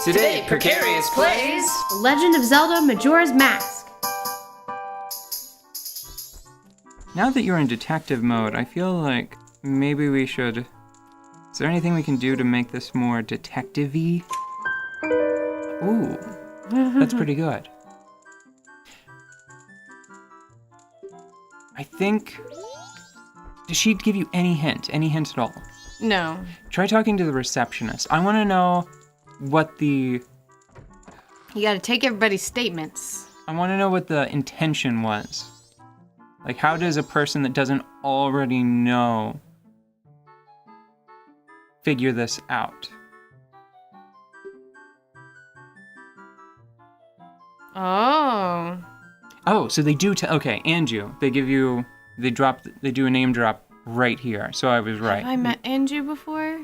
Today, Precarious plays The Legend of Zelda Majora's Mask. Now that you're in detective mode, I feel like maybe we should... Is there anything we can do to make this more detective-y? Ooh, that's pretty good. I think... Does she give you any hint? Any hint at all? No. Try talking to the receptionist. I want to know what the... You gotta take everybody's statements. I want to know what the intention was. Like, how does a person that doesn't already know figure this out? Oh. Oh, so they do okay, Anju. They give you, they do a name drop right here. So I was right. Have I met Anju before?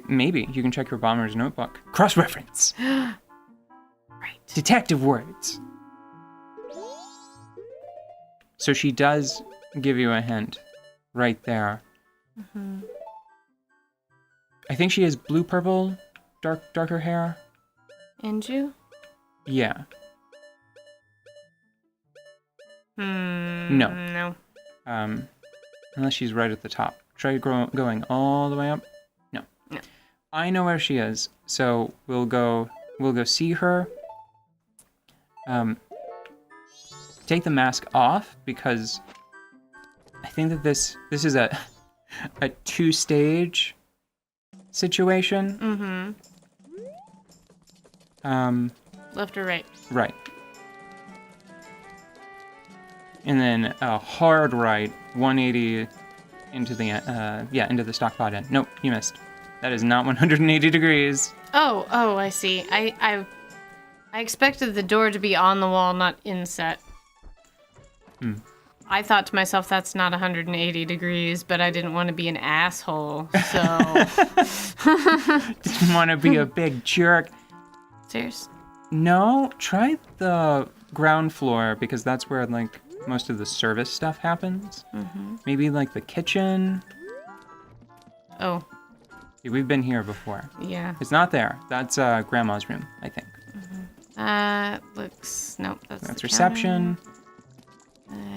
Maybe. You can check your bomber's notebook. Cross-reference. Right. Detective words. So she does give you a hint right there. Mm-hmm. I think she has blue-purple, darker hair. Anju? Yeah. No. No. Unless she's right at the top. Try going all the way up. No. I know where she is, so we'll go see her. Take the mask off because I think that this is a two-stage situation. Mm-hmm. Left or right? Right. And then a hard right, 180 into the into the stock pot end. Nope, you missed. That is not 180 degrees. Oh, I see. I expected the door to be on the wall, not inset. I thought to myself, that's not 180 degrees, but I didn't want to be an asshole, so... Didn't want to be a big jerk. Serious? No, try the ground floor, because that's where, like, most of the service stuff happens. Mm-hmm. Maybe, like, the kitchen. Oh. Yeah, we've been here before. Yeah. It's not there. That's Grandma's room, I think. Looks... Nope, that's the reception. counter.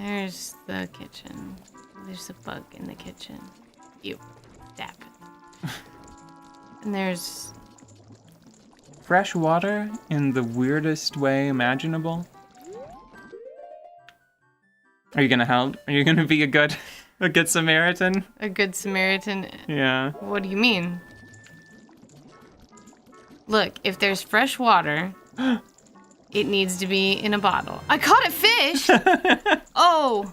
There's the kitchen. There's a bug in the kitchen. You. Dap it. And there's... Fresh water in the weirdest way imaginable. Are you gonna help? Are you gonna be a good Samaritan? A good Samaritan? Yeah. What do you mean? Look, if there's fresh water, it needs to be in a bottle. I caught a fish! Oh!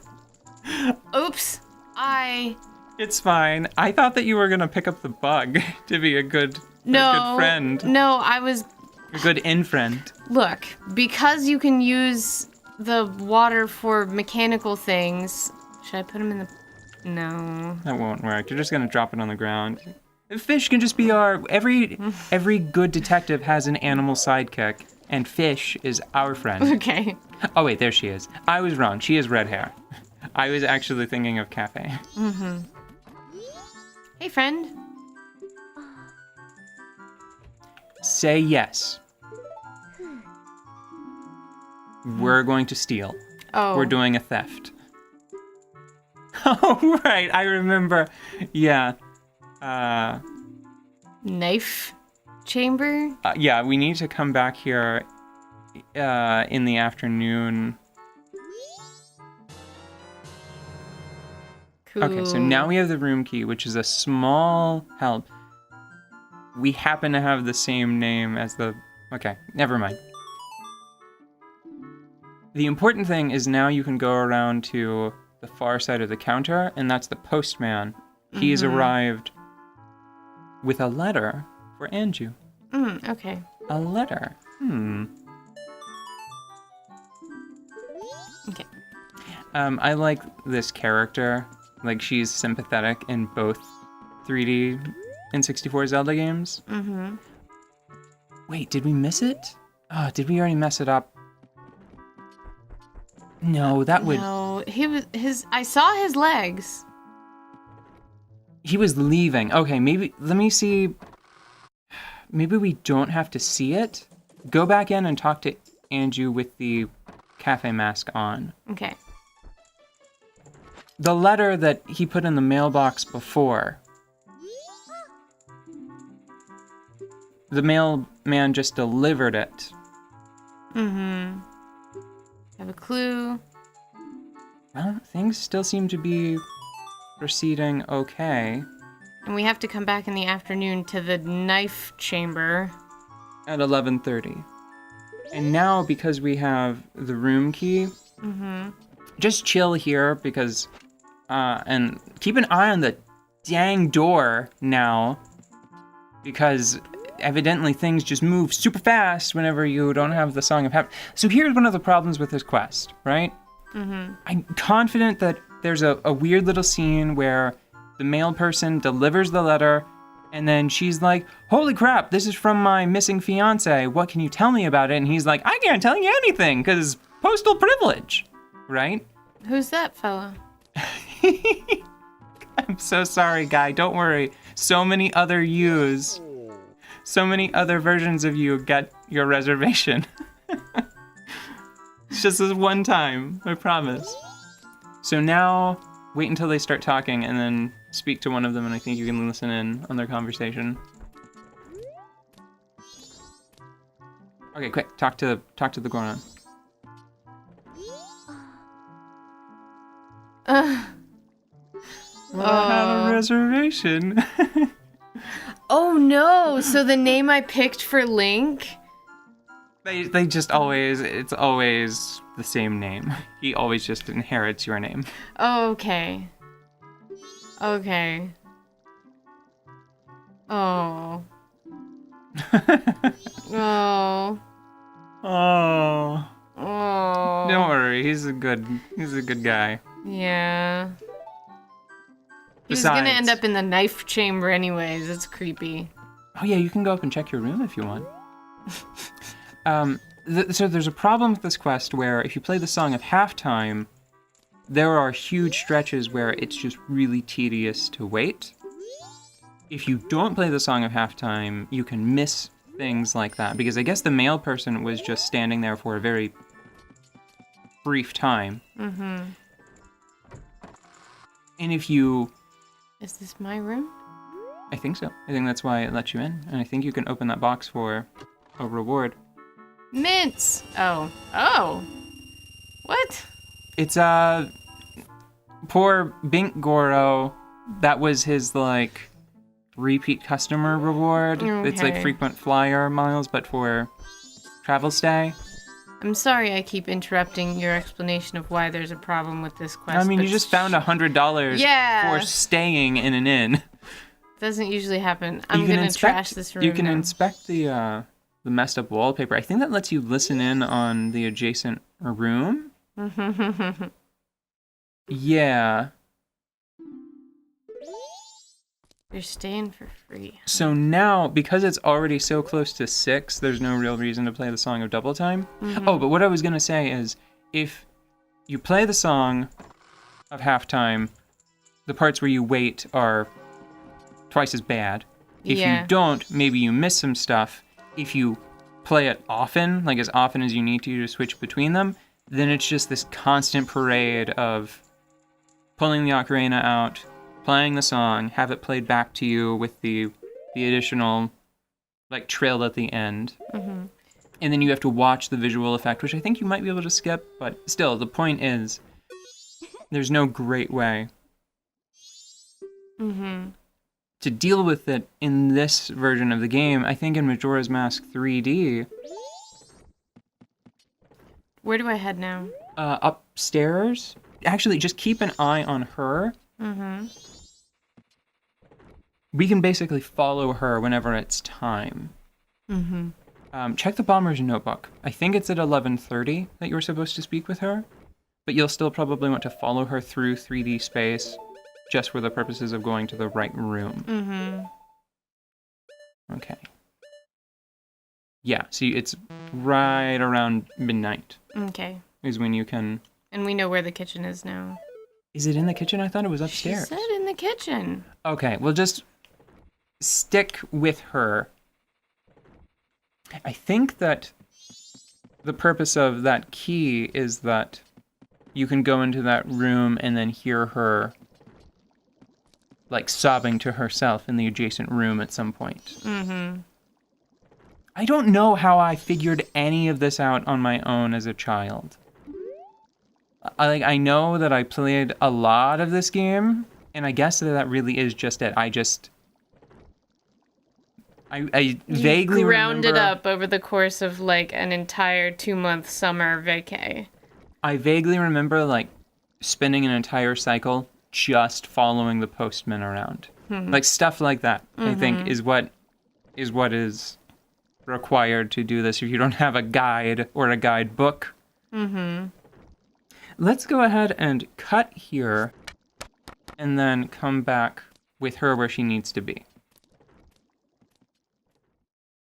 Oops. It's fine. I thought that you were gonna pick up the bug to be a good friend. No, I was... A good in-friend. Look, because you can use the water for mechanical things... Should I put them in the... No. That won't work. You're just gonna drop it on the ground. Fish can just be our... Every good detective has an animal sidekick, and Fish is our friend. Okay. Oh wait, there she is. I was wrong. She has red hair. I was actually thinking of Cafe. Mm-hmm. Hey, friend. Say yes. We're going to steal. Oh. We're doing a theft. Oh, right. I remember. Yeah. Knife chamber? Yeah, we need to come back here in the afternoon. Cool. Okay, so now we have the room key, which is a small help. We happen to have the same name as the... Okay, never mind. The important thing is now you can go around to the far side of the counter, and that's the postman. He's arrived with a letter for Anju. Okay. A letter. Okay. I like this character. Like, she's sympathetic in both 3D and 64 Zelda games. Mm-hmm. Wait, did we miss it? Oh, did we already mess it up? No, that would... No, I saw his legs. He was leaving. Okay, maybe... Let me see... maybe we don't have to see it. Go back in and talk to Anju with the cafe mask on. Okay. The letter that he put in the mailbox before. The mailman just delivered it. Mm-hmm. Have a clue. Well, things still seem to be proceeding okay. And we have to come back in the afternoon to the knife chamber. At 11:30. And now, because we have the room key, just chill here because, and keep an eye on the dang door now, because evidently things just move super fast whenever you don't have the Song of Happiness. So here's one of the problems with this quest, right? I'm confident that there's a weird little scene where the mail person delivers the letter, and then she's like, holy crap, this is from my missing fiance. What can you tell me about it? And he's like, I can't tell you anything, because postal privilege, right? Who's that fella? I'm so sorry, guy. Don't worry. So many other yous, so many other versions of you get your reservation. It's just this one time, I promise. So now, wait until they start talking and then speak to one of them, and I think you can listen in on their conversation. Okay, quick, talk to the Goron. I had a reservation. Oh no! So the name I picked for Link? They just always, it's always the same name. He always just inherits your name. Oh, okay. Okay. Oh. Oh. Oh. Oh. Don't worry, he's a good guy. Yeah. He was gonna Besides- end up in the knife chamber anyways. It's creepy. Oh yeah, you can go up and check your room if you want. So there's a problem with this quest where if you play the Song of Halftime, there are huge stretches where it's just really tedious to wait. If you don't play the Song of Halftime, you can miss things like that, because I guess the mail person was just standing there for a very brief time. Mm-hmm. And if you... Is this my room? I think so. I think that's why it let you in, and I think you can open that box for a reward. Mints! Oh. Oh! What? It's, poor Bink Goro, that was his, like, repeat customer reward. It's like Okay. frequent flyer miles, but for travel stay. I'm sorry I keep interrupting your explanation of why there's a problem with this quest. I mean, but you just found $100 Yeah. for staying in an inn. Doesn't usually happen. I'm You can gonna inspect- trash this room You can now. inspect the messed up wallpaper. I think that lets you listen in on the adjacent room. Yeah. You're staying for free. So now, because it's already so close to 6, there's no real reason to play the Song of Double Time. Oh, but what I was going to say is, if you play the Song of Halftime, the parts where you wait are twice as bad. If Yeah. you don't, maybe you miss some stuff. If you play it often, like as often as you need to switch between them, then it's just this constant parade of pulling the ocarina out, playing the song, have it played back to you with the additional, like, trill at the end. And then you have to watch the visual effect, which I think you might be able to skip, but still, the point is, there's no great way to deal with it in this version of the game. I think in Majora's Mask 3D, Where do I head now? upstairs, actually, just keep an eye on her. We can basically follow her whenever it's time. Check the Bomber's notebook. I think it's at 11:30 that you were supposed to speak with her, but you'll still probably want to follow her through 3D space just for the purposes of going to the right room. Okay. Yeah, see, it's right around midnight Okay. is when you can... And we know where the kitchen is now. Is it in the kitchen? I thought it was She upstairs. said in the kitchen. Okay, well, just stick with her I think that the purpose of that key is that you can go into that room and then hear her, like, sobbing to herself in the adjacent room at some point. Mm-hmm. I don't know how I figured any of this out on my own as a child. I know that I played a lot of this game, and I guess that really is just it. I vaguely ground remember... it up over the course of, like, an entire 2-month summer vacay. I vaguely remember, like, spending an entire cycle just following the postman around. Like, stuff like that, I think, is what is required to do this if you don't have a guide or a guidebook. Mm-hmm. Let's go ahead and cut here and then come back with her where she needs to be.